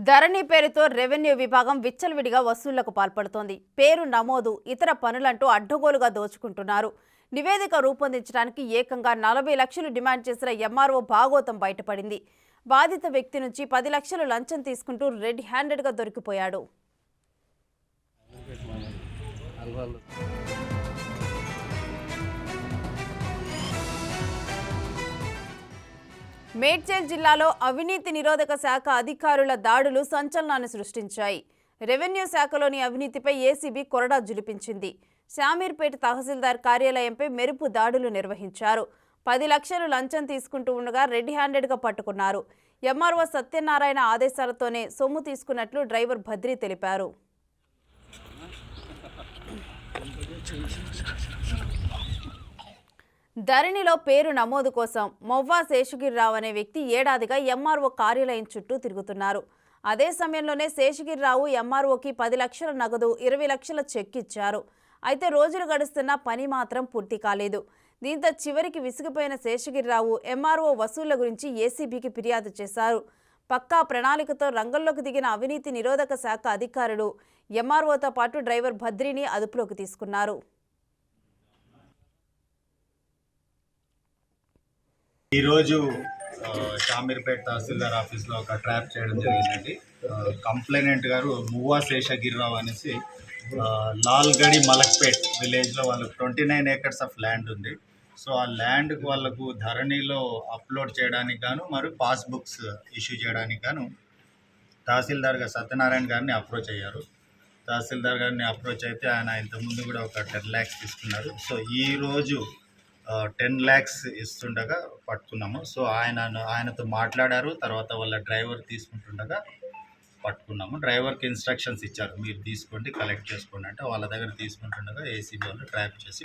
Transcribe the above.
ధరణి పేరుతో రెవెన్యూ విభాగం విచ్చలవిడిగా వసూళ్లకు పాల్పడుతోంది. పేరు నమోదు, ఇతర పనులంటూ అడ్డగోలుగా దోచుకుంటున్నారు. నివేదిక రూపొందించడానికి ఏకంగా 40 లక్షలు డిమాండ్ చేసిన ఎంఆర్ఓ భాగోతం బయటపడింది. బాధిత వ్యక్తి నుంచి 10 లక్షలు లంచం తీసుకుంటూ రెడ్ హ్యాండెడ్గా దొరికిపోయాడు. మేడ్చల్ జిల్లాలో అవినీతి నిరోధక శాఖ అధికారుల దాడులు సంచలనాన్ని సృష్టించాయి. రెవెన్యూ శాఖలోని అవినీతిపై ఏసీబీ కొరడా జులిపించింది. శామీర్పేట తహసీల్దార్ కార్యాలయంపై మెరుపు దాడులు నిర్వహించారు. 10 లక్షలు లంచం తీసుకుంటూ ఉండగా రెడ్ హ్యాండెడ్గా పట్టుకున్నారు. ఎంఆర్ఓ సత్యనారాయణ ఆదేశాలతోనే సొమ్ము తీసుకున్నట్లు డ్రైవర్ భద్రి తెలిపారు. ధరణిలో పేరు నమోదు కోసం మొవ్వా శేషగిరిరావు అనే వ్యక్తి ఏడాదిగా ఎంఆర్ఓ కార్యాలయం చుట్టూ తిరుగుతున్నారు. అదే సమయంలోనే శేషగిరిరావు ఎంఆర్ఓకి 10 లక్షల నగదు, 20 లక్షల చెక్ ఇచ్చారు. అయితే రోజులు గడుస్తున్నా పని మాత్రం పూర్తి కాలేదు. దీంతో చివరికి విసిగిపోయిన శేషగిరిరావు ఎంఆర్ఓ వసూళ్ల గురించి ఏసీబీకి ఫిర్యాదు చేశారు. పక్కా ప్రణాళికతో రంగంలోకి దిగిన అవినీతి నిరోధక శాఖ అధికారులు ఎంఆర్ఓతో పాటు డ్రైవర్ భద్రిని అదుపులోకి తీసుకున్నారు. ఈరోజు షామీర్పేట తహసీల్దార్ ఆఫీస్లో ఒక ట్రాప్ చేయడం జరిగిందండి. కంప్లైనెంట్ గారు మువ్వా శేషగిరిరావు అనేసి లాల్గడి మలక్పేట్ విలేజ్లో వాళ్ళకు 29 ఏకర్స్ ఆఫ్ ల్యాండ్ ఉంది. సో ఆ ల్యాండ్కి వాళ్ళకు ధరణిలో అప్లోడ్ చేయడానికి గాను మరియు పాస్బుక్స్ ఇష్యూ చేయడానికి గాను తహసీల్దార్ సత్యనారాయణ గారిని అప్రోచ్ అయ్యారు. తహసీల్దార్ గారిని అప్రోచ్ అయితే ఆయన ఇంతకుముందు కూడా ఒక 10 lakhs తీసుకున్నారు. సో ఈరోజు 10 lakhs ఇస్తుండగా పట్టుకున్నాము. సో ఆయనతో మాట్లాడారు. తర్వాత వాళ్ళ డ్రైవర్ తీసుకుంటుండగా పట్టుకున్నాము. డ్రైవర్కి ఇన్స్ట్రక్షన్స్ ఇచ్చారు, మీరు తీసుకోండి, కలెక్ట్ చేసుకోండి అంటే వాళ్ళ దగ్గర తీసుకుంటుండగా ఏసీబీ వాళ్ళు ట్రాప్ చేసి